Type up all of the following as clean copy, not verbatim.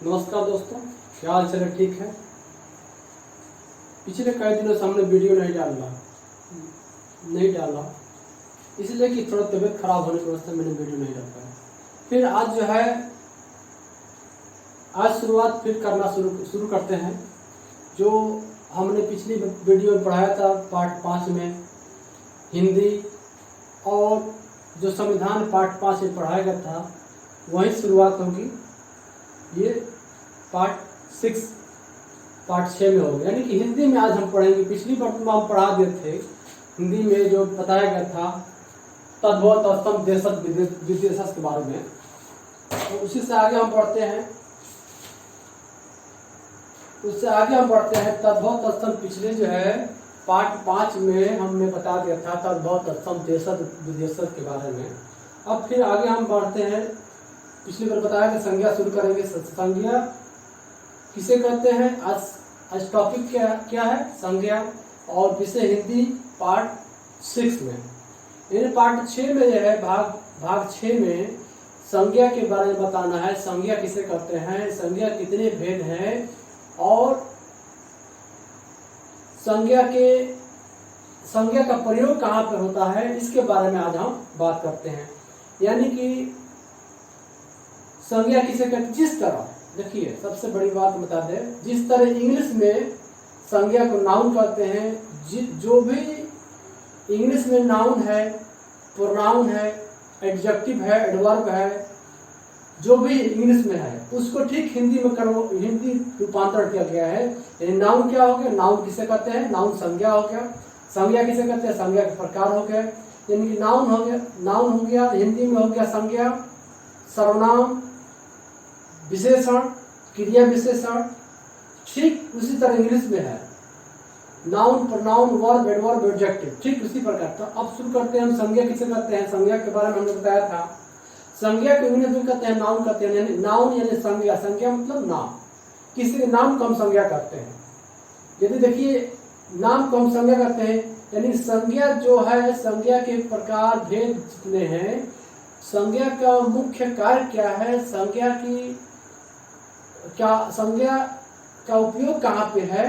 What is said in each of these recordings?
नमस्कार दोस्तों, क्या हाल चाल है? ठीक है। पिछले कई दिनों से हमने वीडियो नहीं डाला इसलिए कि थोड़ा तबीयत खराब होने की वजह से मैंने वीडियो नहीं डाल पाया। फिर आज जो है आज शुरुआत फिर करना शुरू करते हैं। जो हमने पिछली वीडियो में पढ़ाया था पार्ट 5 में हिंदी, और जो संविधान पार्ट 5 में पढ़ाया गया था वही शुरुआत होगी। ये पार्ट 6 में होगा, यानी कि हिंदी में आज हम पढ़ेंगे। पिछली बार हम पढ़ा दिए थे हिंदी में जो बताया गया था तद्भव तत्सम देशज विदेशज के बारे में, तो उसी से आगे हम बढ़ते हैं। तद्भव तत्सम पिछले जो है पार्ट 5 में हमने बता दिया था तद्भव तत्सम देशज विदेशज के बारे में। अब फिर आगे हम बढ़ते हैं। पिछली बार बताया कि संज्ञा शुरू करेंगे। संज्ञा किसे कहते हैं? आज टॉपिक क्या है? संज्ञा। और विषय हिंदी पार्ट 6 में। इन पार्ट 6 में जो है भाग 6 में संज्ञा के बारे में बताना है। संज्ञा किसे कहते हैं, संज्ञा कितने भेद हैं, और संज्ञा का प्रयोग कहाँ पर होता है, इसके बारे में आज हम बात करते हैं। यानी कि संज्ञा किसे कहते हैं? जिस तरह, देखिए सबसे बड़ी बात बता दें, जिस तरह इंग्लिश में संज्ञा को नाउन कहते हैं, जो भी इंग्लिश में नाउन है, प्रोनाउन है, एडजेक्टिव है, एडवर्ब है, जो भी इंग्लिश में है उसको ठीक हिंदी रूपांतरण किया गया है। यानी नाउन क्या हो गया? नाउन किसे कहते हैं? नाउन संज्ञा हो गया। संज्ञा किसे कहते हैं? संज्ञा के प्रकार हो गए। यानी कि नाउन हो गया हिंदी में हो गया संज्ञा, सर्वनाम, विशेषण, क्रिया विशेषण। ठीक उसी तरह इंग्लिश में है noun, pronoun, verb, adverb, adjective, ठीक उसी प्रकार। तो अब शुरू करते हैं हम संज्ञा किसे कहते हैं। संज्ञा के बारे में हमने बताया था। संज्ञा को इंग्लिश में कहते हैं नाउन कहते हैं। नाउन यानी संज्ञा, संज्ञा मतलब नाम। किसी के नाम को हम संज्ञा करते हैं। यदि देखिए नाम को हम संज्ञा करते हैं, यानी संज्ञा जो है, संज्ञा के प्रकार भेद जितने हैं, संज्ञा का मुख्य कार्य क्या है, संज्ञा का उपयोग कहाँ पे है,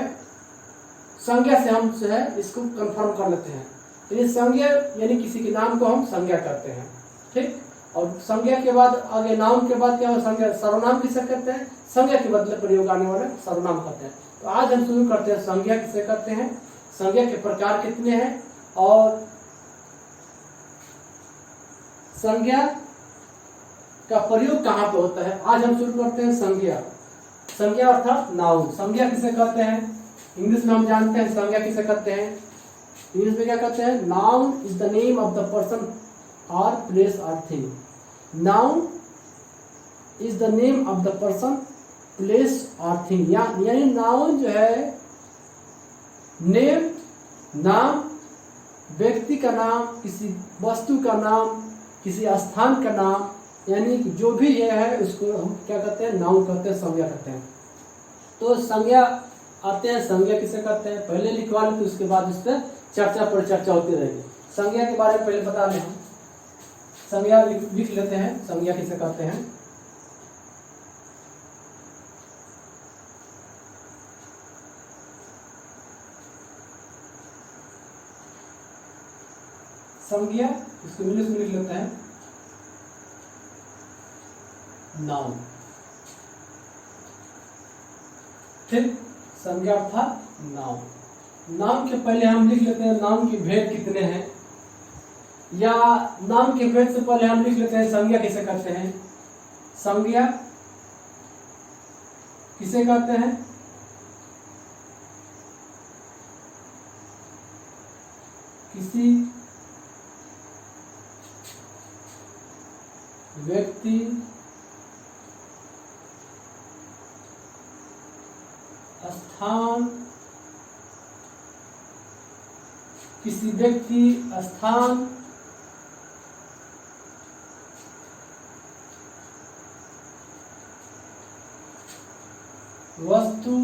संज्ञा से हम जो है इसको कंफर्म कर लेते हैं। यानी संज्ञा यानी किसी के नाम को हम संज्ञा करते हैं, ठीक। और संज्ञा के बाद आगे नाउन के बाद क्या हो? संज्ञा। सर्वनाम किसे कहते हैं? संज्ञा के बदले प्रयोग आने वाले सर्वनाम कहते हैं। तो आज हम शुरू करते हैं संज्ञा किसे कहते हैं, संज्ञा के प्रकार कितने हैं, और संज्ञा का प्रयोग कहाँ पे होता है। आज हम शुरू करते हैं संज्ञा। संज्ञा अर्थात नाउन। संज्ञा किसे कहते हैं? इंग्लिश में हम जानते हैं संज्ञा किसे कहते हैं। इंग्लिश में क्या कहते हैं? Noun is the name of the person और प्लेस और thing. Noun is the name of the person, place और थिंग। यानी नाउन जो है नेम, नाम, व्यक्ति का नाम, किसी वस्तु का नाम, किसी स्थान का नाम, यानी जो भी ये है उसको हम क्या कहते हैं? नाउन कहते हैं, संज्ञा कहते हैं। तो संज्ञा आते हैं। संज्ञा किसे कहते हैं पहले लिखवा लें, तो उसके बाद उस पर चर्चा होती रहेगी। संज्ञा के बारे में पहले बता दें हम। संज्ञा लिख लेते हैं, संज्ञा किसे कहते हैं। संज्ञा इसको इंग्लिश में लिख लेते हैं नाउन, ठीक। संज्ञा अर्थात नाउन। नाउन के पहले हम लिख लेते हैं नाउन के भेद कितने हैं, या नाम के भेद से पहले हम लिख लेते हैं संज्ञा किसे कहते हैं। संज्ञा किसे कहते हैं? किसी व्यक्ति, स्थान, किसी व्यक्ति, स्थान, वस्तु,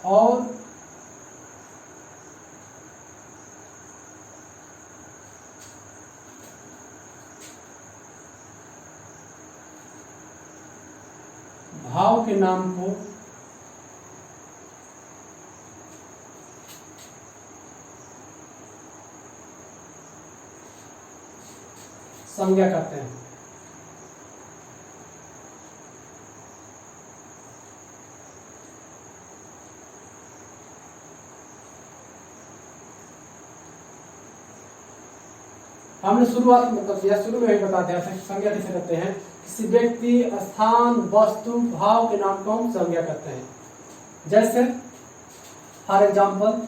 और भाव के नाम को संज्ञा कहते हैं। हमने शुरुआत में मतलब या शुरू में ही बता दिया था कि संज्ञा किसे कहते हैं। किसी व्यक्ति, स्थान, वस्तु, भाव के नाम को हम संज्ञा कहते हैं। जैसे फॉर एग्जाम्पल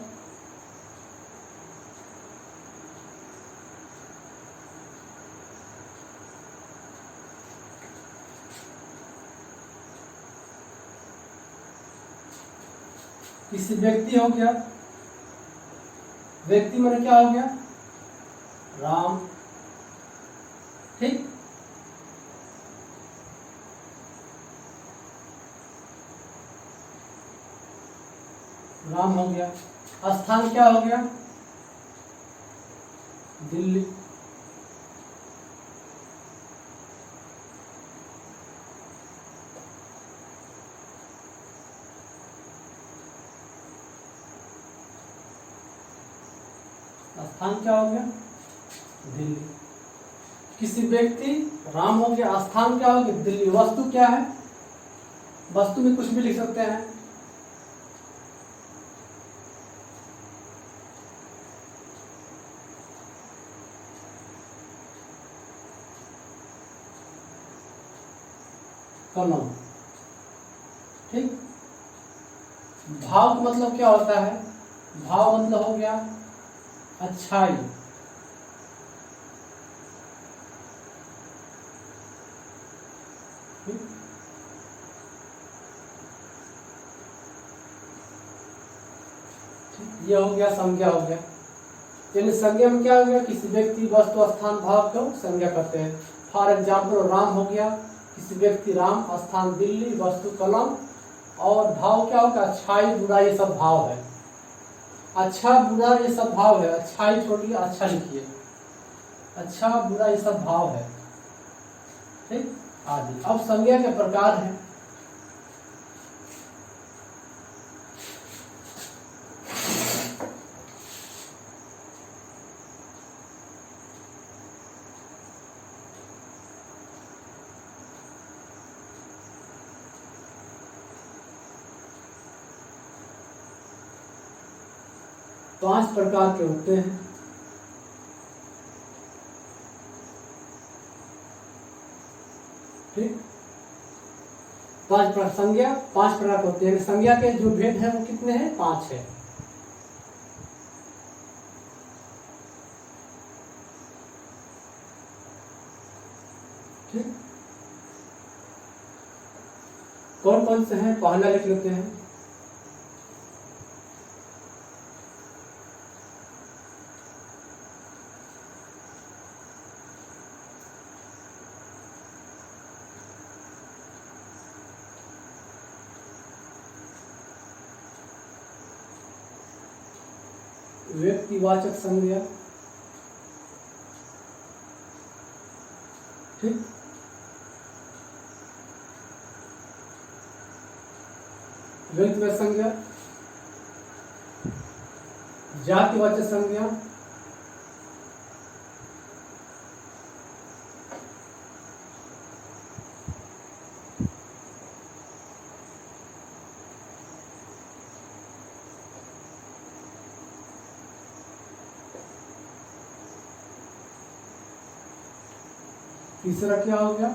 किसी व्यक्ति हो गया, व्यक्ति माने क्या हो गया, राम, ठीक। राम हो गया। स्थान क्या हो गया, दिल्ली। स्थान क्या हो गया, दिल्ली। किसी व्यक्ति राम हो गया, स्थान क्या हो गया, दिल्ली। वस्तु क्या है, वस्तु में कुछ भी लिख सकते हैं। कलम, ठीक। भाव का मतलब क्या होता है, भाव मतलब हो गया अच्छाई, ये हो गया संज्ञा हो गया। यानी संज्ञा में क्या हो गया, किसी व्यक्ति, वस्तु, स्थान, भाव को संज्ञा करते हैं। फॉर एग्जाम्पल राम हो गया, किसी व्यक्ति राम, स्थान दिल्ली, वस्तु कलम, और भाव क्या होगा, अच्छाई, बुरा, ये सब भाव है। अच्छा बुरा ये सब भाव है, अच्छाई छोड़िए, अच्छा लिखिए, अच्छा बुरा ये सब भाव है, ठीक आदि। अब संज्ञा के प्रकार हैं। पांच प्रकार के होते हैं, ठीक। पांच प्रकार संज्ञा, पांच प्रकार होते हैं। संज्ञा के जो भेद है वो कितने हैं, पांच है। ठीक, कौन कौन से हैं, पहला लिख लेते हैं। व्यक्तिवाचक संज्ञा, ठीक। व्यक्तिवाचक संज्ञा, जातिवाचक संज्ञा, तीसरा क्या हो गया,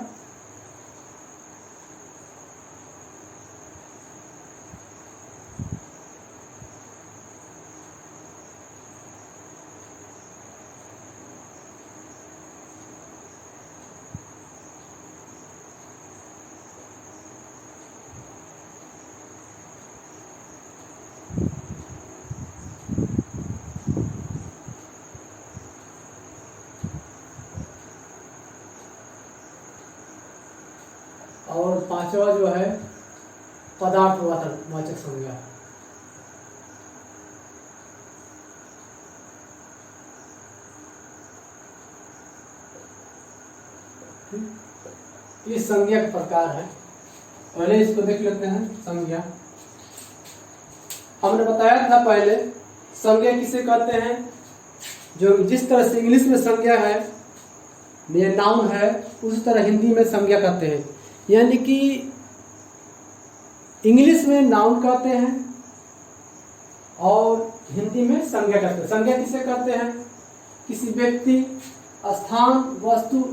और पांचवा जो है पदार्थवाचक संज्ञा। ये संज्ञा के प्रकार है। पहले इसको देख लेते हैं संज्ञा। हमने बताया था पहले संज्ञा किसे कहते हैं, जो जिस तरह से इंग्लिश में संज्ञा है, ये नाउन है, उसी तरह हिंदी में संज्ञा कहते हैं। यानी कि इंग्लिश में नाउन कहते हैं और हिंदी में संज्ञा कहते हैं। संज्ञा किसे कहते हैं, किसी व्यक्ति, स्थान, वस्तु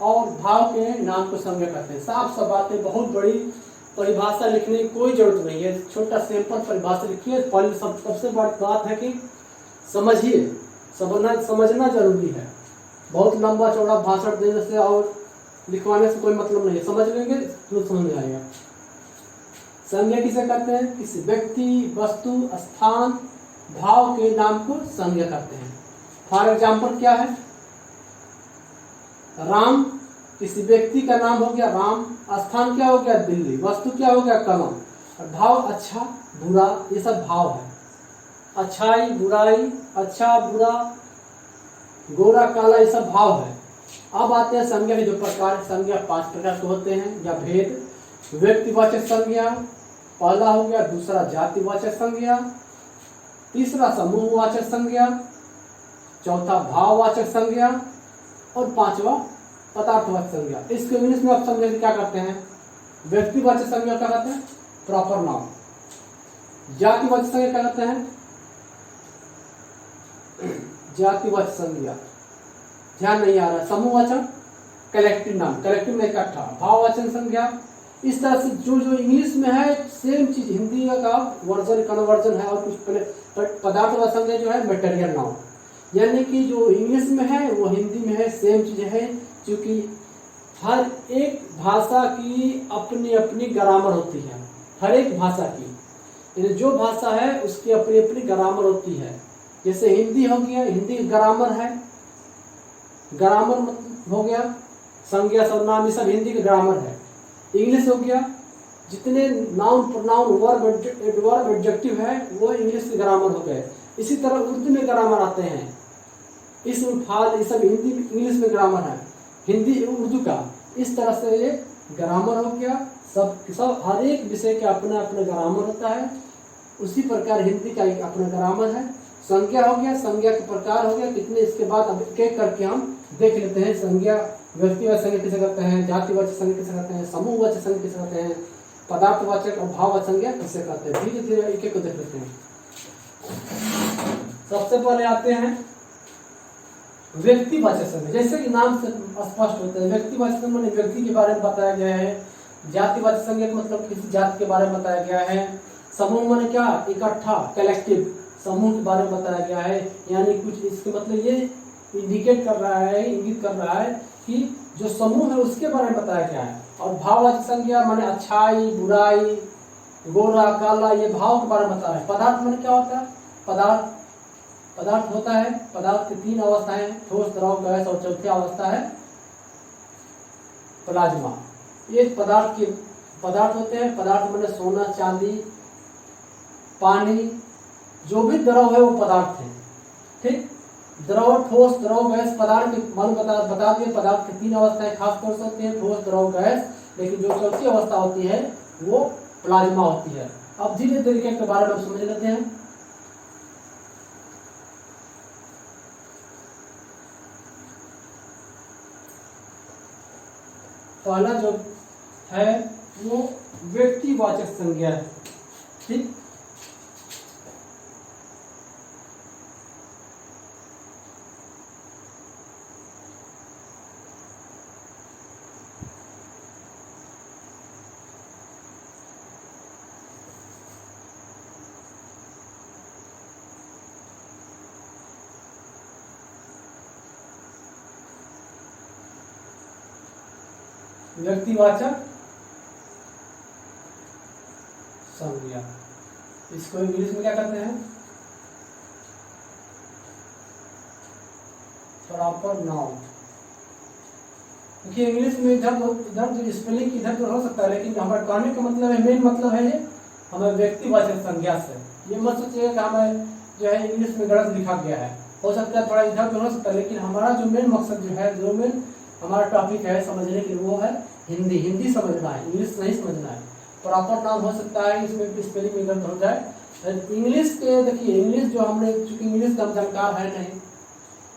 और भाव के नाम को संज्ञा कहते हैं। साफ साफ बातें, बहुत बड़ी परिभाषा लिखने की कोई जरूरत नहीं है, छोटा सिंपल परिभाषा लिखिए। पहले सबसे बड़ी बात है कि समझिए, समझना जरूरी है। बहुत लंबा चौड़ा भाषण देने से और लिखवाने से कोई मतलब नहीं है, समझ लेंगे तो समझ में आएगा। संज्ञा किसे कहते हैं, किसी व्यक्ति, वस्तु, स्थान, भाव के नाम को संज्ञा कहते हैं। फॉर एग्जाम्पल क्या है, राम किसी व्यक्ति का नाम हो गया राम, स्थान क्या हो गया दिल्ली, वस्तु क्या हो गया कलम, और भाव अच्छा बुरा, ये सब भाव है। अच्छाई बुराई, अच्छा बुरा, गोरा काला, ये सब भाव है। अब आते हैं संज्ञा के जो प्रकार। संज्ञा 5 प्रकार के होते हैं या भेद। व्यक्तिवाचक संज्ञा पहला हो गया, दूसरा जातिवाचक संज्ञा, तीसरा समूहवाचक संज्ञा, चौथा भाववाचक संज्ञा और पांचवा पदार्थवाचक संज्ञा। इसको इंग्लिश में आप समझे क्या करते हैं, व्यक्तिवाचक संज्ञा क्या कहते हैं, प्रॉपर नाउन। जातिवाचक संज्ञा क्या कहते हैं, जातिवाचक संज्ञा, ध्यान नहीं आ रहा। समूहवाचक कलेक्टिव नाम, कलेक्टिव में इकट्ठा। भाववाचक संज्ञा, इस तरह से जो जो इंग्लिश में है सेम चीज हिंदी का वर्जन कन्वर्जन है। और कुछ पदार्थवाचक संज्ञा जो है मटेरियल नाउन, यानी कि जो इंग्लिश में है वो हिंदी में है, सेम चीज है। क्योंकि हर एक भाषा की अपनी अपनी ग्रामर होती है, हर एक भाषा की, जो भाषा है उसकी अपनी अपनी ग्रामर होती है। जैसे हिंदी हो गया, हिंदी ग्रामर है, ग्रामर हो गया, संज्ञा सर्वनाम ये सब हिंदी की ग्रामर है। इंग्लिश हो गया, जितने नाउन प्रोनाउन वर्ब एडजेक्टिव है वो इंग्लिश के ग्रामर हो गए। इसी तरह उर्दू में ग्रामर आते हैं, इसम फाल, ये सब हिंदी इंग्लिश में ग्रामर है, हिंदी उर्दू का। इस तरह से ये ग्रामर हो गया। सब हर एक विषय का अपना अपना ग्रामर होता है। उसी प्रकार हिंदी का एक अपना ग्रामर है। संज्ञा हो गया, संज्ञा के प्रकार हो गया कितने, इसके बाद अब एक एक करके हम देख लेते हैं। संज्ञा व्यक्तिवाचक संज्ञा किसे कहते हैं, जातिवाचक संज्ञा किसे कहते हैं, समूहवाचक संज्ञा किसे कहते हैं, पदार्थवाचक और भाववाचक संज्ञा किसे कहते हैं। धीरे धीरे एक एक को देख लेते हैं। सबसे पहले आते हैं व्यक्तिवाचक संज्ञा। जैसे कि नाम से स्पष्ट होता है, व्यक्तिवाचक संज्ञा माने व्यक्ति के बारे में बताया गया है। जातिवाचक संज्ञा का मतलब किसी जाति के बारे में बताया गया है। समूह माने क्या, इकट्ठा, कलेक्टिव, समूह के बारे में बताया गया है। यानी कुछ इसके मतलब ये इंडिकेट कर रहा है, इंगित कर रहा है कि जो समूह है उसके बारे में बताया गया है। और भाववाचक संज्ञा माने अच्छाई बुराई, गोरा काला, ये भाव के बारे में बता रहा है। पदार्थ माने क्या होता है, पदार्थ होता है, पदार्थ की 3 अवस्थाएं, ठोस, द्रव, गैस और चौथी अवस्था है प्लाज्मा। ये पदार्थ होते हैं। पदार्थ माने सोना चांदी पानी, जो भी द्रव है वो पदार्थ है। ठीक, द्रव, ठोस, द्रव, गैस। पदार्थ के मान बता दिए, पदार्थ की 3 अवस्थाएं खास तौर से होती है, ठोस, द्रव, गैस। लेकिन जो चौथी अवस्था होती है वो प्लाज्मा होती है। अब धीरे धीरे के बारे में समझ लेते हैं। पहला जो है वो व्यक्तिवाचक संज्ञा है। ठीक, व्यक्तिवाचक संज्ञा, इसको इंग्लिश में क्या कहते हैं, प्रॉपर नाउन। देखिए इंग्लिश में इधर जो स्पेलिंग इधर तो हो सकता है, लेकिन हमारे कहने का मतलब है, मेन मतलब है ये हमें व्यक्तिवाचक संज्ञा से। ये मत सोचिए कि हमें जो है इंग्लिश में गलत लिखा गया है, हो सकता है थोड़ा इधर तो हो सकता है, लेकिन हमारा जो मेन मकसद जो है, जो मेन हमारा टॉपिक है समझने के लिए, वो है हिंदी। हिंदी समझना है, इंग्लिश नहीं समझना है। प्रॉपर नाउन हो सकता है इसमें स्पेलिंग में गलत हो जाए। इंग्लिश के देखिए, इंग्लिश जो हमने, चूंकि इंग्लिश का हम जानकार है नहीं,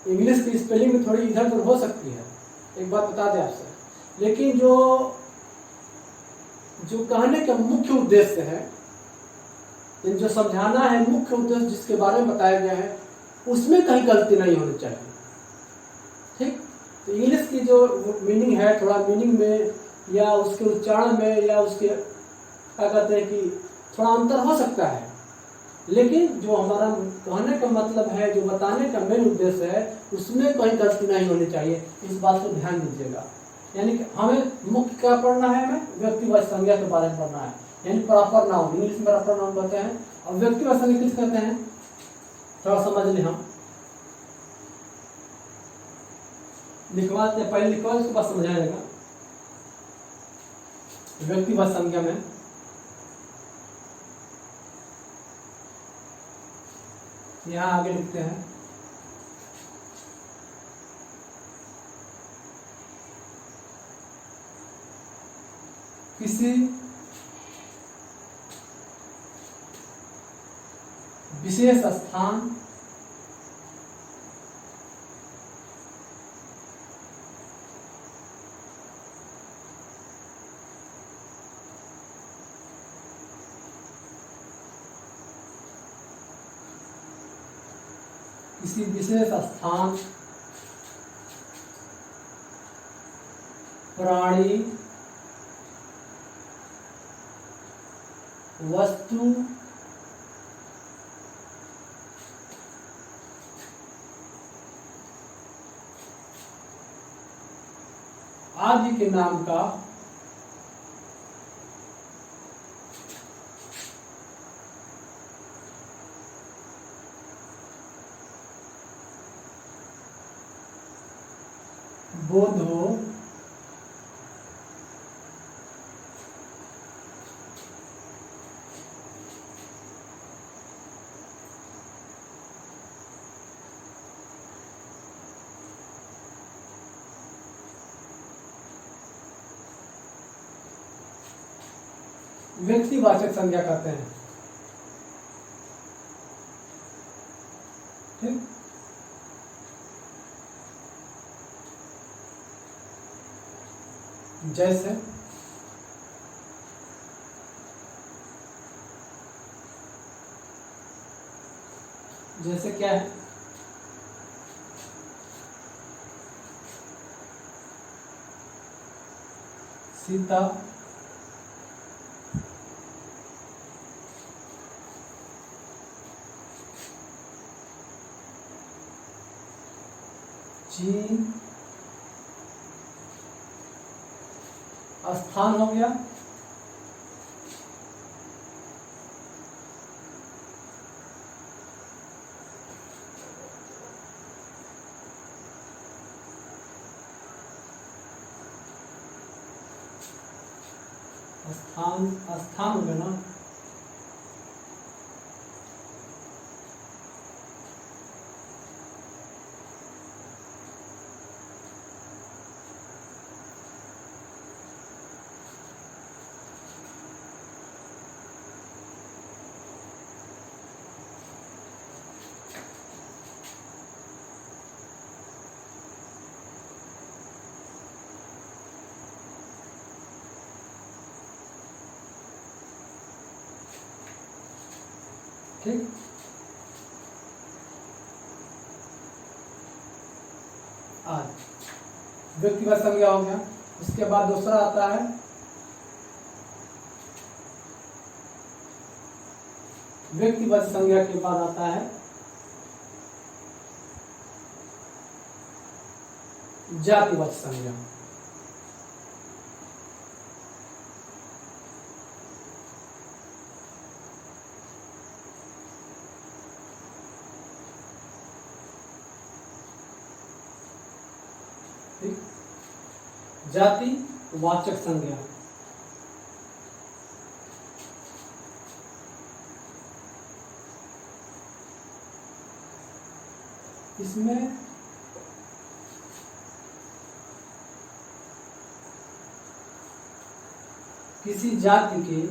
इंग्लिश की स्पेलिंग में थोड़ी इधर उधर हो सकती है, एक बात बता दें आपसे। लेकिन जो कहने का मुख्य उद्देश्य है, जो समझाना है मुख्य उद्देश्य जिसके बारे में बताया गया है, उसमें कहीं गलती नहीं होनी चाहिए। ठीक, तो इंग्लिश की जो मीनिंग है, थोड़ा मीनिंग में या उसके उच्चारण में या उसके क्या कहते हैं कि थोड़ा अंतर हो सकता है, लेकिन जो हमारा कहने का मतलब है, जो बताने का मेन उद्देश्य है, उसमें कोई गलती नहीं होनी चाहिए। इस बात को ध्यान दीजिएगा। यानी कि हमें मुख्य क्या पढ़ना है, हमें व्यक्तिवाचक संज्ञा के बारे में पढ़ना है, यानी प्रॉपर नाउन, इंग्लिश में प्रॉपर नाउन कहते हैं। और व्यक्तिवाचक संज्ञा किस कहते हैं, थोड़ा समझ लें। हम लिखवाते हैं, पहले लिखवा, उसके बाद समझाया जाएगा। व्यक्तिवाचक संज्ञा में यहाँ आगे लिखते हैं, किसी विशेष स्थान किसी विशेष स्थान, प्राणी, वस्तु, आदि के नाम का बोध हो व्यक्तिवाचक संज्ञा कहते हैं। ठीक, जैसे जैसे क्या है, सीता, चीन, स्थान हो गया, स्थान स्थान हो गया ना, ठीक। आज व्यक्तिगत संज्ञा हो गया। उसके बाद दूसरा आता है व्यक्तिगत संज्ञा के बाद आता है जातिवाचक संज्ञा। जाति वाचक संज्ञा, इसमें किसी जाति के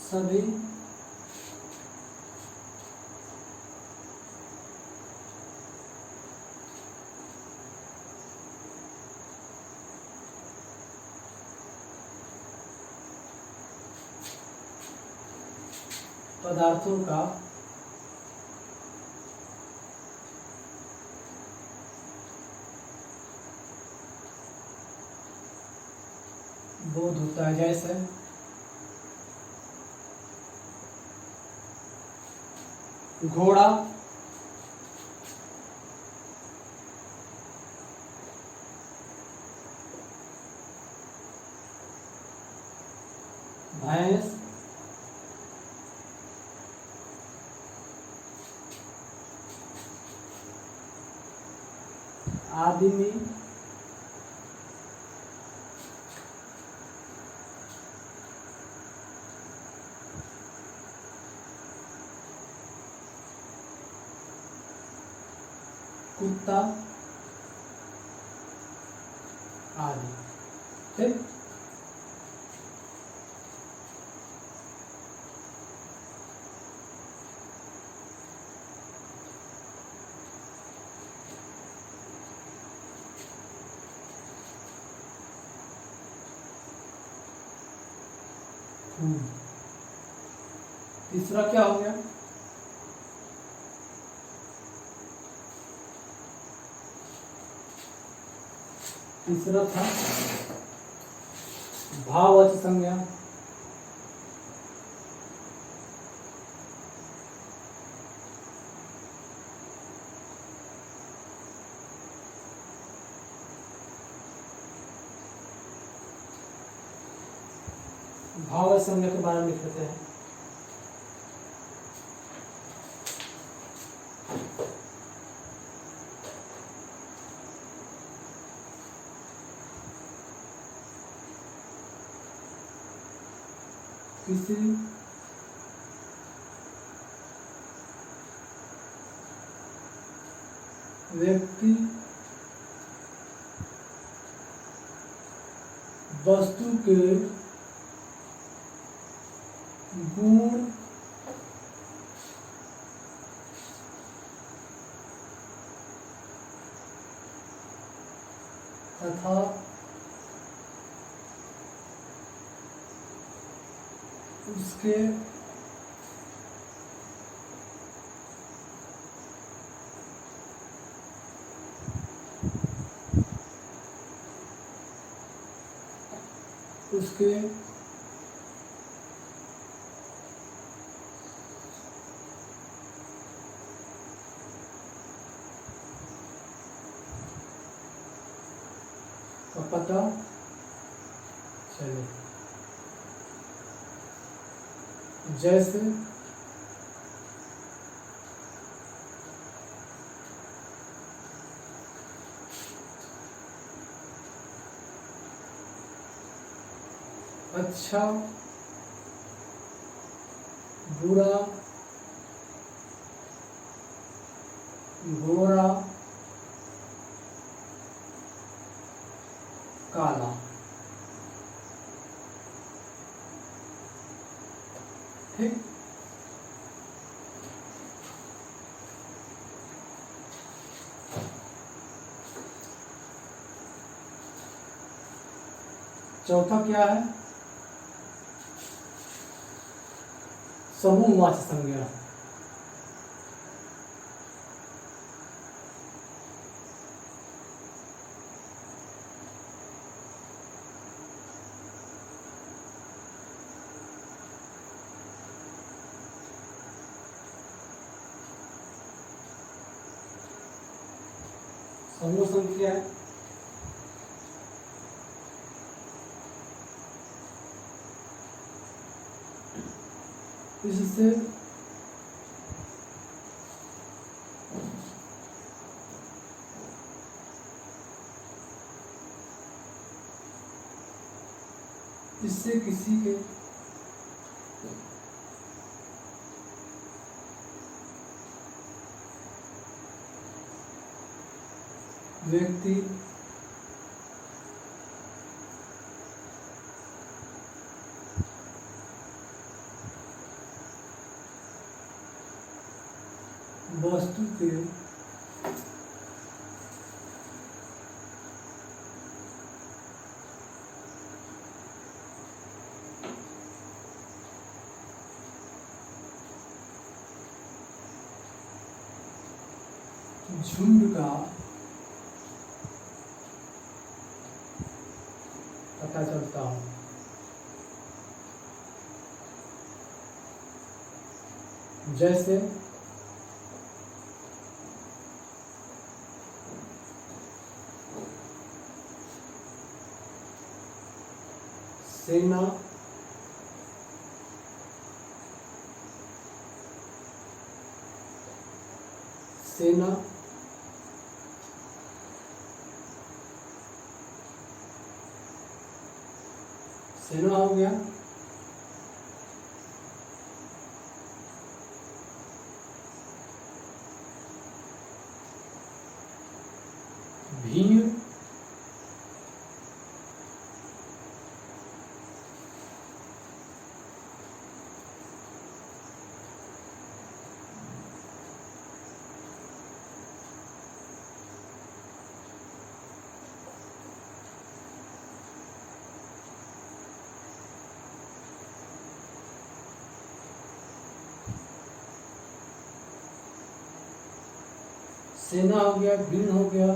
सभी पदार्थों का बोध होता है। जैसे घोड़ा, भैंस, आदमी, कुत्ता आदि। ठीक, तीसरा क्या हो गया? तीसरा था भाववाचक संज्ञा। भाववाचक संज्ञा के बारे में लिख लेते हैं। किसी व्यक्ति, वस्तु के गुण तथा उसके उसके का पता चले। जैसे अच्छा, बुरा, गोरा, काला। ठीक, चौथा क्या है? समूहवाचक संज्ञा। समूह संख्या है इससे इससे किसी के व्यक्ति वस्तु के झुंड का पता चलता हो। जैसे सेना, सेना, सेना हो गया, भीड़, सेना हो गया, भीड़ हो गया,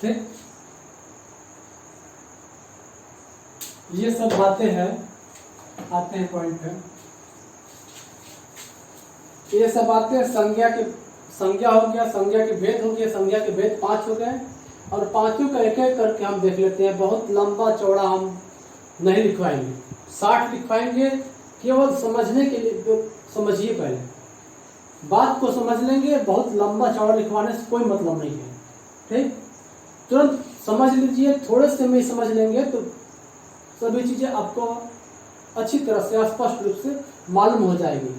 ठीक। ये सब बातें हैं, आते हैं पॉइंट पे। ये सब बातें संज्ञा के, संज्ञा हो गया, संज्ञा के भेद हो गया, संज्ञा के भेद 5 हो गए और पांचों का एक एक करके हम देख लेते हैं। बहुत लंबा चौड़ा हम नहीं लिखवाएंगे, 60 लिखवाएंगे, केवल समझने के लिए। तो समझिए, पहले बात को समझ लेंगे, बहुत लंबा चौड़ा लिखवाने से कोई मतलब नहीं है, ठीक। तुरंत समझ लीजिए, थोड़े से में समझ लेंगे तो सभी चीजें आपको अच्छी तरह से स्पष्ट रूप से मालूम हो जाएगी।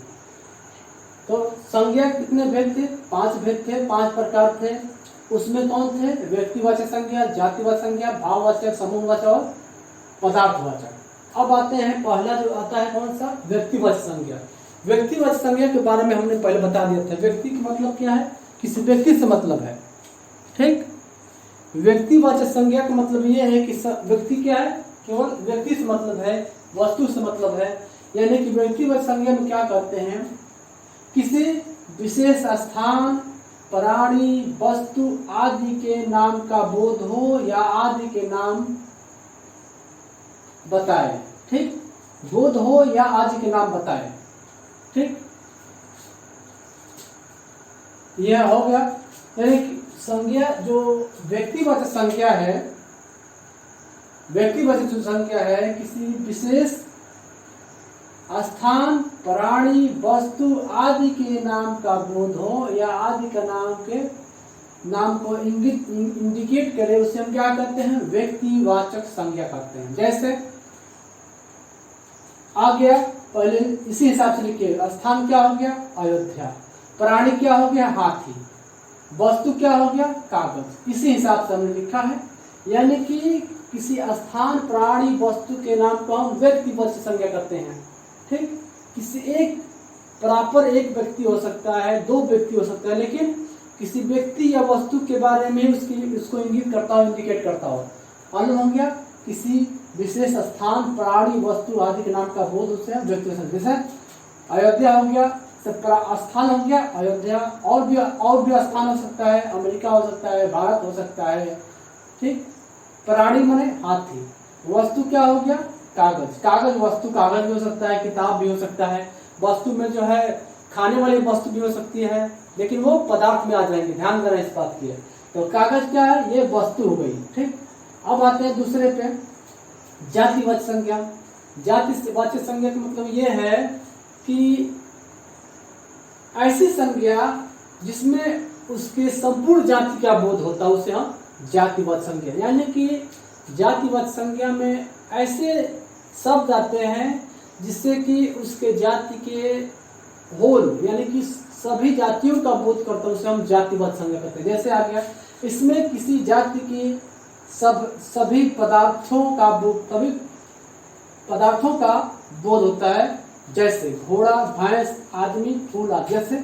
तो संज्ञा कितने भेद थे? 5 भेद थे, 5 प्रकार थे। उसमें कौन थे? व्यक्तिवाचक संज्ञा, जातिवाचक संज्ञा, भाववाचक, समूहवाचक और पदार्थवाचक। अब आते हैं, पहला जो आता है कौन सा? व्यक्तिवाचक संज्ञा। व्यक्तिवाचक संज्ञा के बारे में हमने पहले बता दिया था। व्यक्ति का मतलब क्या है? किसी व्यक्ति से मतलब है, ठीक। व्यक्तिवाचक संज्ञा का मतलब ये है कि व्यक्ति क्या है? केवल व्यक्ति से मतलब है, वस्तु से मतलब है। यानी कि व्यक्तिवाचक संज्ञा में क्या करते हैं? किसी विशेष स्थान, प्राणी, वस्तु आदि के नाम का बोध हो या आदि के नाम बताए, ठीक। बोध हो या आदि के नाम बताए, ठीक। यह हो गया। यानी कि संज्ञा जो व्यक्तिवाचक संज्ञा है, व्यक्तिवाचक जो संज्ञा है, किसी विशेष स्थान, प्राणी, वस्तु आदि के नाम का बोध हो या आदि का नाम के नाम को इंडिकेट करे, उसे हम क्या करते हैं? व्यक्तिवाचक संज्ञा करते हैं। जैसे आ गया, पहले इसी हिसाब से लिखिए। स्थान क्या हो गया? अयोध्या। प्राणी क्या हो गया? हाथी। वस्तु क्या हो गया? कागज। इसी हिसाब से हमने लिखा है। यानी कि किसी स्थान, प्राणी, वस्तु के नाम को हम व्यक्तिवाचक संज्ञा करते हैं, ठीक। किसी एक प्रॉपर एक व्यक्ति हो सकता है, 2 व्यक्ति हो सकता है, लेकिन किसी व्यक्ति या वस्तु के बारे में उसको इंगित करता हो, इंडिकेट करता हो। मालूम हो गया? किसी विशेष स्थान, प्राणी, वस्तु आदि के नाम का बोध, उससे हम व्यक्तिवाचक। जैसे अयोध्या हो गया, स्थान हो गया अयोध्या। और भी स्थान हो सकता है, अमेरिका हो सकता है, भारत हो सकता है, ठीक। प्राणी माने हाथी। वस्तु क्या हो गया? कागज। कागज वस्तु, कागज भी हो सकता है, किताब भी हो सकता है। वस्तु में जो है खाने वाली वस्तु भी हो सकती है, लेकिन वो पदार्थ में आ जाएंगे, ध्यान देना इस बात की है। तो कागज क्या है, ये वस्तु हो गई। ठीक, अब आते हैं दूसरे पे, जातिवाचक संज्ञा। जातिवाचक संज्ञा का मतलब ये है कि ऐसी संज्ञा जिसमें उसके संपूर्ण जाति का बोध होता है, उसे हम जातिवाचक संज्ञा, यानी कि जातिवाचक संज्ञा में ऐसे शब्द आते हैं जिससे कि उसके जाति के होल यानी कि सभी जातियों का बोध करता है, उसे हम जातिवाचक संज्ञा कहते हैं। जैसे आ गया, इसमें किसी जाति की सभी पदार्थों का बोध होता है, जैसे घोड़ा, भैंस, आदमी, फूल आदि। जैसे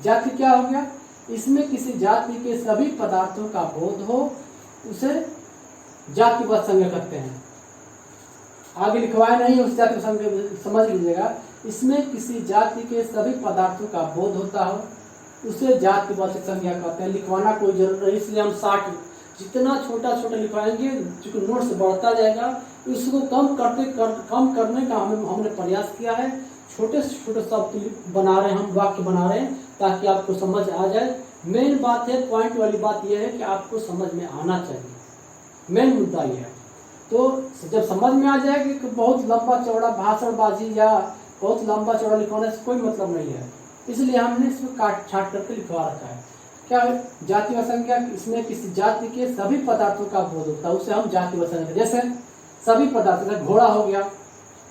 जाति क्या हो गया, इसमें किसी जाति के सभी पदार्थों का बोध हो, उसे जातिवाचक संज्ञा कहते हैं। आगे लिखवाया नहीं, उस जाति संज्ञा समझ लीजिएगा। इसमें किसी जाति के सभी पदार्थों का बोध होता हो, उसे जातिवाचक संज्ञा कहते हैं। लिखवाना कोई जरूरत नहीं, इसलिए हम 60 जितना छोटा छोटा लिखवाएंगे, चूंकि नोट्स बढ़ता जाएगा, इसको कम करने का हमने प्रयास किया है। छोटे से छोटे शब्द बना रहे हैं हम, वाक्य बना रहे हैं, ताकि आपको समझ आ जाए। मेन बात है, पॉइंट वाली बात यह है कि आपको समझ में आना चाहिए, मेन मुद्दा यह है। तो जब समझ में आ जाएगा कि बहुत लंबा चौड़ा भाषणबाजी या बहुत लंबा चौड़ा लिखवाने से कोई मतलब नहीं है, इसलिए हमने इसमें काट छाट करके लिखवा रखा है। क्या है जातिवाचक संज्ञा, इसमें किसी जाति के सभी पदार्थों का बोध होता है, उसे हम जातिवाचक संज्ञा। जैसे सभी पदार्थ, जैसे घोड़ा हो गया,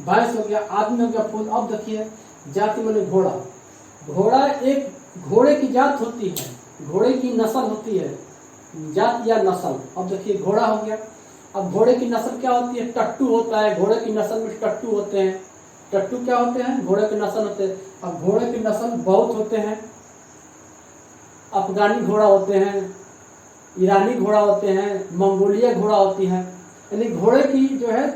भैंस हो गया, आदमी हो गया, फूल। अब देखिए, जाति माने घोड़ा। घोड़ा एक घोड़े की जात होती है, घोड़े की नस्ल होती है, जात या नस्ल। अब देखिए, घोड़ा हो गया। अब घोड़े की नस्ल क्या होती है, टट्टू होता है। घोड़े की नस्ल में टट्टू होते हैं। टट्टू क्या होते हैं, घोड़े की नस्ल होते हैं। अब घोड़े की नस्ल बहुत होते हैं, अफगानी घोड़ा होते हैं, ईरानी घोड़ा होते हैं, मंगोलिया घोड़ा होती है। यानी घोड़े की जो है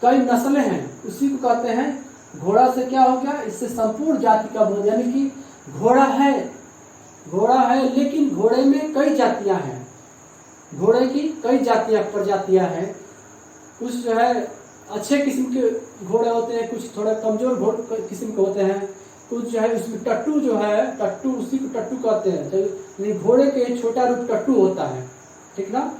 कई नस्लें हैं, उसी को कहते हैं। घोड़ा से क्या हो गया, इससे संपूर्ण जाति का बोध, यानी कि घोड़ा है लेकिन घोड़े में कई जातियां हैं, घोड़े की कई जातियां प्रजातियां हैं। कुछ जो है अच्छे किस्म के घोड़े होते हैं, कुछ थोड़ा कमजोर किस्म के होते हैं, कुछ जो है उसमें टट्टू जो है, टट्टू, उसी को टट्टू कहते हैं। तो घोड़े के छोटा रूप टट्टू होता है, ठीक ना।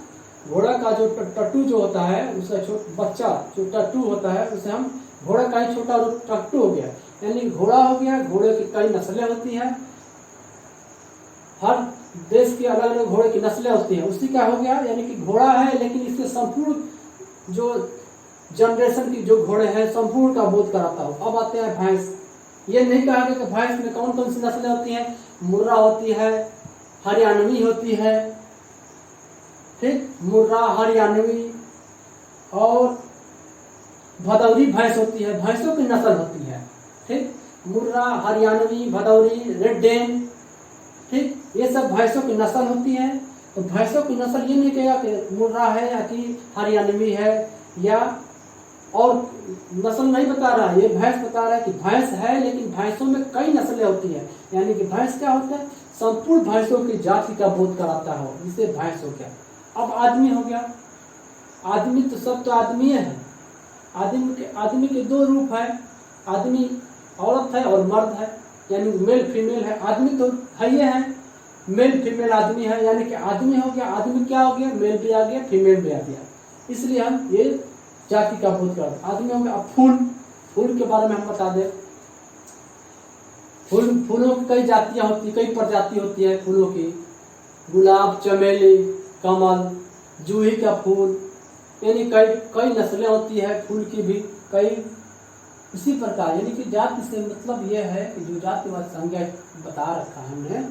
घोड़ा का जो टट्टू जो होता है, उसका बच्चा जो टट्टू होता है, उसे हम घोड़ा का ही छोटा रूप टट्टू हो गया। यानी घोड़ा हो गया, घोड़े की कई नस्लें होती हैं, हर देश की अलग अलग घोड़े की नस्लें होती हैं, उसी का हो गया। यानी कि घोड़ा है लेकिन इसके संपूर्ण जो जनरेशन की जो घोड़े हैं, संपूर्ण का बोध कराता हो। अब आते हैं भैंस। ये नहीं कहा गया कि भैंस में कौन कौन सी नस्लें होती हैं। मुर्रा होती है, हरियाणवी होती है, ठीक, मुर्रा, हरियाणवी और भदौरी भैंस होती है, भैंसों की नस्ल होती है, ठीक। मुर्रा, हरियाणवी, भदौरी, रेड डेन, ठीक, ये सब भैंसों की नस्ल होती है। तो भैंसों की नस्ल ये नहीं कहेगा कि मुर्रा है या कि हरियाणवी है या और नस्ल नहीं बता रहा है, ये भैंस बता रहा है कि भैंस है लेकिन भैंसों में कई नस्लें होती हैं। यानी कि भैंस क्या होता है, संपूर्ण भैंसों की जाति का बोध कराता हो, जिसे भैंस हो गया। अब आदमी हो गया। आदमी तो सब तो आदमी है। आदमी के दो रूप है, आदमी औरत है और मर्द है, यानी मेल फीमेल है। आदमी तो है ये है, मेल फीमेल आदमी है, यानी कि आदमी हो गया। आदमी क्या हो गया, मेल भी आ गया, फीमेल भी आ गया, इसलिए हम ये जाति का बोध करते हैं। आदमी हो गया। अब फूल के बारे में हम बता दें। फूलों की कई जातियां होती है, कई प्रजाति होती है फूलों की। गुलाब, चमेली, कमल, जूही का फूल, यानी कई नस्लें होती है फूल की भी कई। इसी प्रकार यानी कि जाति से मतलब यह है कि जो जातिवाचक संज्ञा बता रखा है हमने,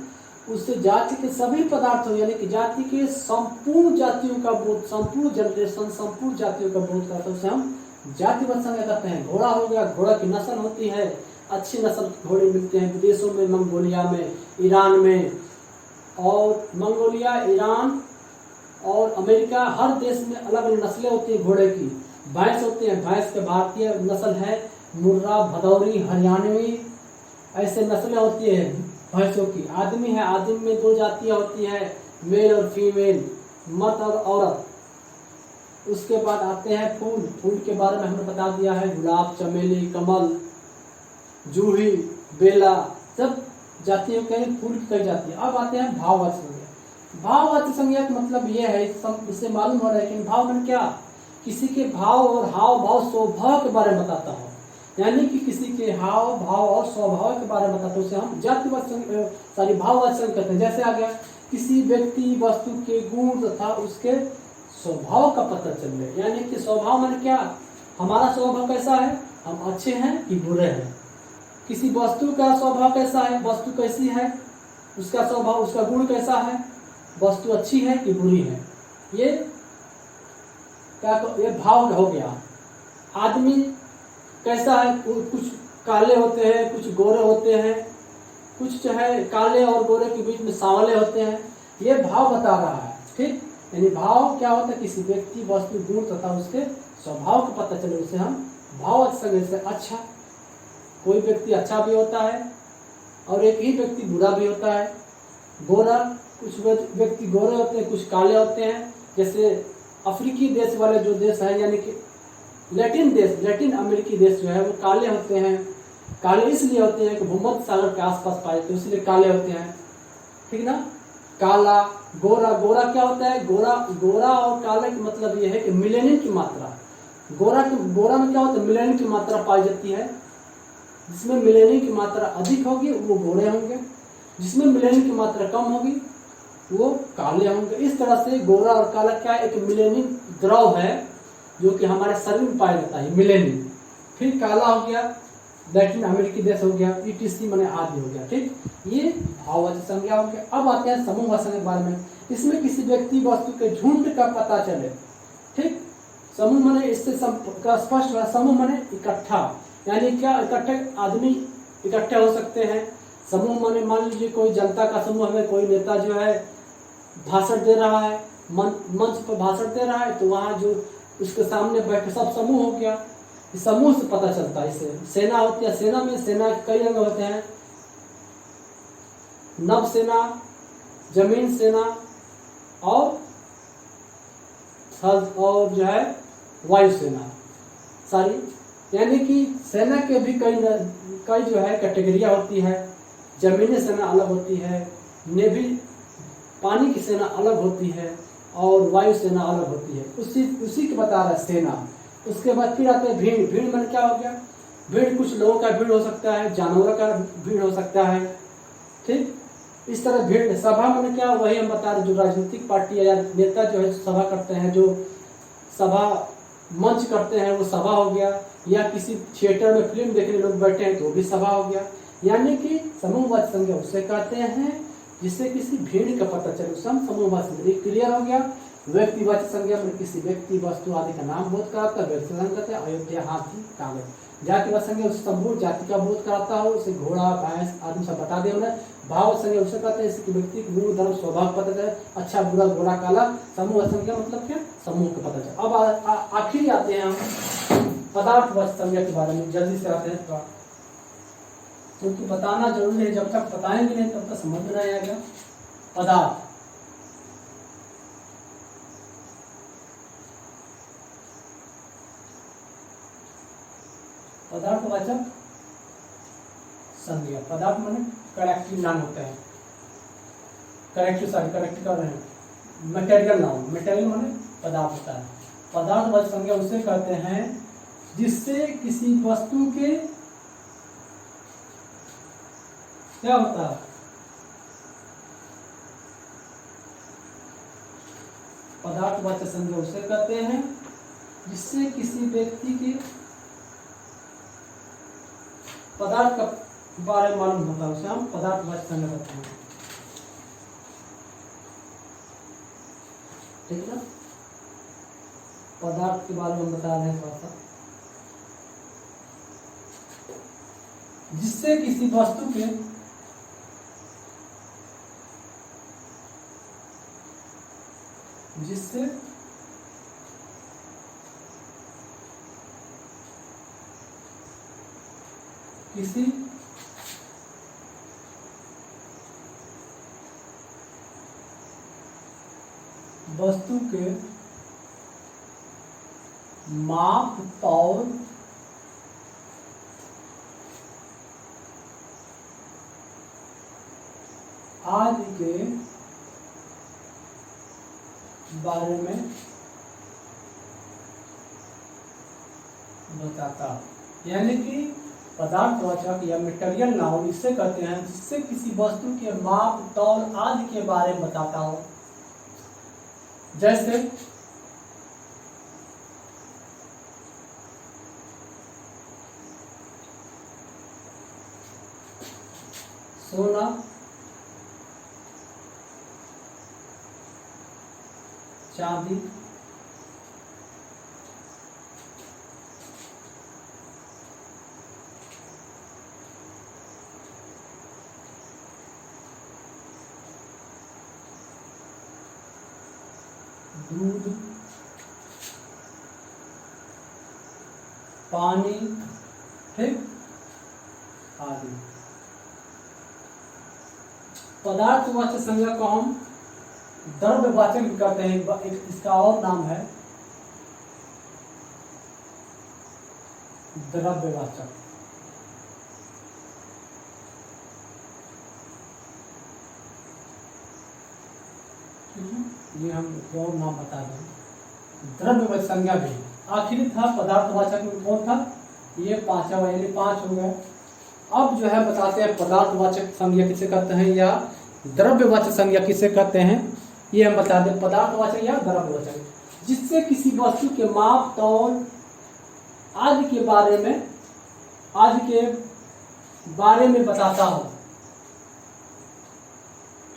उससे जाति के सभी पदार्थों यानी कि जाति के संपूर्ण जातियों का बोध, संपूर्ण जनरेशन, संपूर्ण जातियों का बोध करता है, उसे हम जातिवाचक संज्ञा कहते हैं। घोड़ा हो गया, घोड़ा की नस्ल होती है, अच्छी नस्ल के घोड़े मिलते हैं विदेशों में, मंगोलिया में, ईरान में, और मंगोलिया, ईरान और अमेरिका, हर देश में अलग अलग नस्लें होती है घोड़े की। भैंस होती है, भैंस के भारतीय नस्ल है मुर्रा, भदौरी, हरियाणवी, ऐसे नस्लें होती है भैंसों की। आदमी है, आदमी में दो जातियां होती है, मेल और फीमेल, मर्द और औरत। उसके बाद आते हैं फूल के बारे में हमने बता दिया है, गुलाब, चमेली, कमल, जूही, बेला, सब जातियों के फूल की कई जाति। अब आते हैं भाववाचक संज्ञा। भाववाचक संज्ञा का मतलब ये है, इससे मालूम हो रहा है कि भाव मन क्या, किसी के भाव और हाव भाव स्वभाव के बारे में बताता हो, यानी कि किसी के हाव भाव और स्वभाव के बारे में बताते हैं, उसे हम जातिवाचक भाववाचक संज्ञा कहते हैं। जैसे आ गया, किसी व्यक्ति वस्तु के गुण तथा उसके स्वभाव का पता चले, यानी कि स्वभाव मन क्या, हमारा स्वभाव कैसा है, हम अच्छे हैं कि बुरे हैं। किसी वस्तु का स्वभाव कैसा है, वस्तु कैसी है, उसका स्वभाव उसका गुण कैसा है, वस्तु अच्छी है कि बुरी है, ये क्या, ये भाव हो गया। आदमी कैसा है, कुछ काले होते हैं, कुछ गोरे होते हैं, कुछ जो है काले और गोरे के बीच में सांवले होते हैं, ये भाव बता रहा है। ठीक, यानी भाव क्या होता है, किसी व्यक्ति वस्तु गुण तथा उसके स्वभाव को पता चले, उसे हम भाववाचक संज्ञा से अच्छा, कोई व्यक्ति अच्छा भी होता है और एक ही व्यक्ति बुरा भी होता है। गोरा, कुछ व्यक्ति गोरे होते हैं, कुछ काले होते हैं। जैसे अफ्रीकी देश वाले जो देश है, यानी कि लैटिन देश, लैटिन अमेरिकी देश जो है वो काले होते हैं। काले इसलिए होते हैं कि भूमध्य सागर के आसपास पाए तो इसलिए काले होते हैं, ठीक ना। काला, गोरा, गोरा क्या होता है, गोरा और काले का मतलब ये है कि मिलेनियम की मात्रा, गोरा में क्या होता है, मिलेनियम की मात्रा पाई जाती है। जिसमें मिलेनियम की मात्रा अधिक होगी वो गोरे होंगे, जिसमें मिलेनियम की मात्रा कम होगी वो काले होंगे। इस तरह से गोरा और काला क्या, एक मिलेनियम द्रव है जो कि हमारे शरीर में पाया जाता है, मिलेनियम। फिर काला हो गया, लैटिन अमेरिकी देश हो गया, ईटीसी माने आदि हो गया। ठीक, ये भाववाचक संज्ञा हो गया। अब आते हैं समूहवाचक संज्ञा के बारे में। इसमें किसी व्यक्ति वस्तु के झुंड का पता चले। ठीक, समूह माने इससे स्पष्ट हुआ, समूह माने इकट्ठा, यानी क्या, इकट्ठे आदमी इकट्ठे हो सकते हैं। समूह माने मान लीजिए कोई जनता का समूह में कोई नेता जो है भाषण दे रहा है, मंच पर भाषण दे रहा है, तो वहाँ जो उसके सामने बैठे सब समूह हो गया। समूह से पता चलता है। इससे सेना होती है, सेना में सेना के कई अंग होते हैं, नभ सेना, जमीन सेना और जो है वायु सेना सारी, यानी कि सेना के भी कई जो है कैटेगरिया होती है। जमीनी सेना अलग होती है, नेवी पानी की सेना अलग होती है और वायु सेना अलग होती है। उसी के बता रहा है सेना। उसके बाद फिर आते हैं भीड़। भीड़ मन क्या हो गया, भीड़ कुछ लोगों का भीड़ हो सकता है, जानवरों का भीड़ हो सकता है। ठीक, इस तरह भीड़। सभा मन क्या, वही हम बता रहे, जो राजनीतिक पार्टी या नेता जो है सभा करते हैं, जो सभा मंच करते हैं वो सभा हो गया। या किसी थिएटर में फिल्म देखने लोग बैठे हैं तो भी सभा हो गया। यानी कि समूहवाचक संज्ञा उसे कहते हैं जिससे किसी भीड़ का पता चले, उसे हम समूहवाचक संज्ञा। क्लियर हो गया। व्यक्तिवाचक संज्ञा में किसी व्यक्ति वस्तु आदि का नाम बोध कराता है, व्यक्तिवाचक कहते हैं अयोध्या, हाथी, कागज। जातिवाचक संज्ञा उसे संपूर्ण जाति का बोध कराता हो, उसे घोड़ा, भैंस आदि सब बता दे उन्हें। भाव संज्ञा उसे कहते हैं इसकी व्यक्ति के गुण धर्म स्वभाव पता चले, अच्छा बुरा गोरा काला। समूह संज्ञा मतलब क्या, समूह का पता चले। अब आखिर आते हैं हम पदार्थवाचक संज्ञा के बारे में, जल्दी से आते हैं थोड़ा, क्योंकि बताना जरूरी है। जब तक बताएंगे नहीं तब तक समझ में नहीं आएगा। पदार्थ, पदार्थवाचक संज्ञा। पदार्थ माने करेक्टिव नाउन होता है, करेक्ट कर रहे हैं, मटेरियल नाउन। मटेरियल माने पदार्थ होता है। पदार्थवाचक संज्ञा उसे कहते हैं जिससे किसी वस्तु के क्या होता है, पदार्थवाचक संज्ञा उसे कहते हैं जिससे किसी व्यक्ति के पदार्थ का बारे में मालूम होता है, उसे हम पदार्थवाचक संज्ञा कहते हैं। ठीक है, पदार्थ के बारे में बता रहे हैं थोड़ा सा। जिससे किसी वस्तु के किसी वस्तु के माप, तौल, आदि के बारे में बताता। यानी कि पदार्थवाचक या मटेरियल नाउन इससे कहते हैं जिससे किसी वस्तु के माप, तौल आदि के बारे में बताता हो। जैसे सोना, चांदी, दूध, पानी, ठीक आदि। पदार्थवाचक संज्ञा को हम द्रव्यवाचक भी कहते हैं। इसका और नाम है द्रव्यवाचक। ये हम और नाम बता दें। द्रव्यवाचक संज्ञा भी आखिरी था। पदार्थवाचक में कौन था? ये पांचवा, यानी 5 हो गया। अब जो है बताते हैं पदार्थवाचक संज्ञा किसे कहते हैं या द्रव्यवाचक संज्ञा किसे कहते हैं। ये हम बता दें, पदार्थवाचक या द्रव्यवाचक, जिससे किसी वस्तु के माप, तौल आदि के बारे में बताता हो।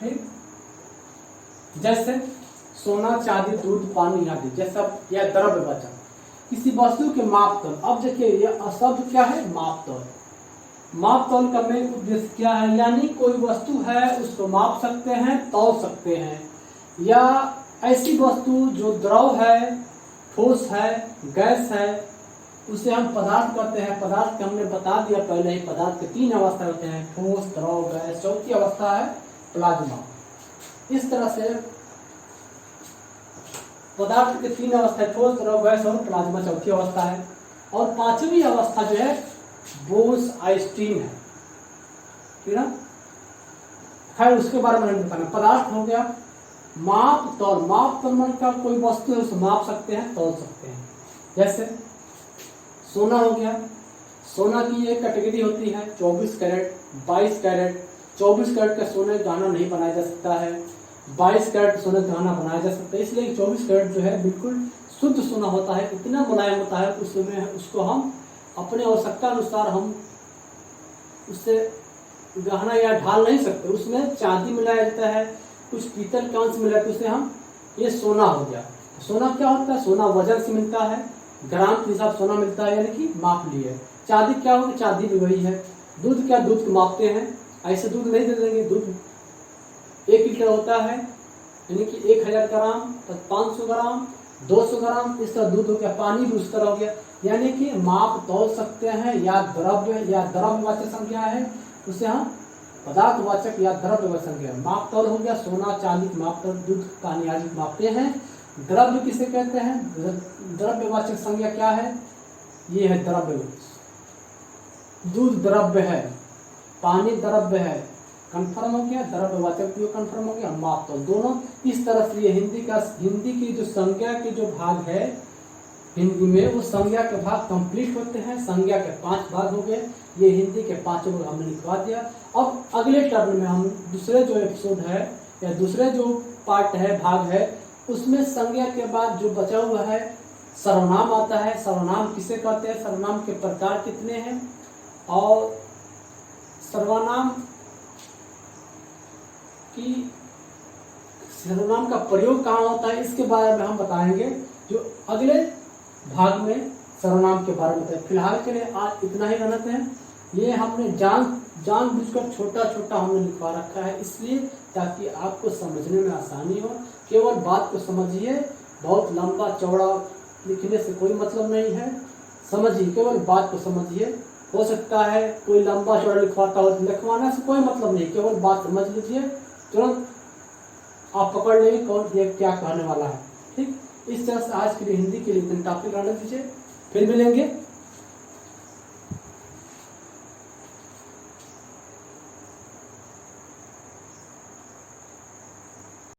ठीक, जैसे सोना, चांदी, दूध, पानी आदि जैसा यह द्रव्यवाचक। किसी वस्तु के माप, तौल। अब देखिए यह शब्द क्या है? माप, तौल। माप तौल का मेन उद्देश्य क्या है? यानी कोई वस्तु है उसको माप सकते हैं, तौल सकते हैं, या ऐसी वस्तु जो द्रव है, ठोस है, गैस है, उसे हम पदार्थ कहते हैं। पदार्थ के हमने बता दिया पहले ही, पदार्थ के 3 अवस्था होते हैं, ठोस, द्रव, गैस। चौथी अवस्था है प्लाज्मा। इस तरह से पदार्थ के 3 अवस्था है, ठोस, द्रव, गैस और प्लाज्मा चौथी अवस्था है। और 5वीं अवस्था जो है बोस-आइंस्टीन है, ठीक है। खैर उसके बारे में नहीं बताना। पदार्थ हो गया। माप, तौल। माप, तौल का कोई वस्तु है उसे माप सकते हैं, तौल सकते हैं। जैसे सोना हो गया। सोना की एक कैटेगरी होती है 24 कैरेट, 22 कैरेट। 24 कैरेट का सोने गहना नहीं बनाया जा सकता है, 22 कैरेट सोने गहना बनाया जा सकता है। इसलिए 24 कैरेट जो है बिल्कुल शुद्ध सोना होता है, इतना मुलायम होता है उसमें उसको हम अपने आवश्यकता अनुसार हम उससे गहना या ढाल नहीं सकते। उसमें चांदी मिलाया जाता है, कुछ पीतल का अंश मिलाया, तो उसे हम, ये सोना हो गया। सोना क्या होता है? सोना वजन से मिलता है, ग्राम के हिसाब सोना मिलता है, यानी कि माप लिए। चांदी क्या होगी? चांदी भी वही है। दूध क्या? दूध को मापते हैं, ऐसे दूध नहीं दे देंगे। दूध 1 लीटर होता है, यानी कि 1000 ग्राम, 500 ग्राम, 200 ग्राम, इस तरह दूध हो गया। पानी भी उस तरह हो गया। यानी कि माप तौल सकते हैं, या द्रव्यवाचक संज्ञा है, उसे हम पदार्थवाचक या द्रव्यवाचक संज्ञा। माप तौल हो गया, सोना चांदी माप तौल, दूध पानी आदि मापते हैं। द्रव्य किसे कहते हैं? द्रव्यवाचक संज्ञा क्या है? ये है द्रव्य। दूध द्रव्य है, पानी द्रव्य है, कंफर्म हो गया। द्रव्यवाचक भी कंफर्म हो गया, माप तौल दोनों। इस तरह से ये हिंदी की जो संज्ञा के जो भाग है हिंदी में, वो संज्ञा के भाग कंप्लीट होते हैं। संज्ञा के 5 भाग हो गए। ये हिंदी के 5 भाग हमने लिखवा दिया। अब अगले टर्म में हम दूसरे जो एपिसोड है या दूसरे जो पार्ट है, भाग है, उसमें संज्ञा के बाद जो बचा हुआ है सर्वनाम आता है। सर्वनाम किसे कहते हैं? सर्वनाम के प्रकार कितने हैं और सर्वनाम का प्रयोग कहाँ होता है, इसके बारे में हम बताएंगे जो अगले भाग में सर्वनाम के बारे में बताएंगे। फिलहाल के लिए आज इतना ही रहते हैं। ये हमने जानबूझकर छोटा छोटा हमने लिखवा रखा है, इसलिए ताकि आपको समझने में आसानी हो। केवल बात को समझिए, बहुत लंबा चौड़ा लिखने से कोई मतलब नहीं है। समझिए, केवल बात को समझिए। हो सकता है कोई लंबा चौड़ा लिखवाता हो, लिखवाने से कोई मतलब नहीं, केवल बात समझ लीजिए, तुरंत आप पकड़ लेंगे कौन ये क्या कहने वाला है। ठीक, इस तरह से आज के लिए हिंदी के लिए इतने टॉपिक रहने दीजिए। फिर मिलेंगे।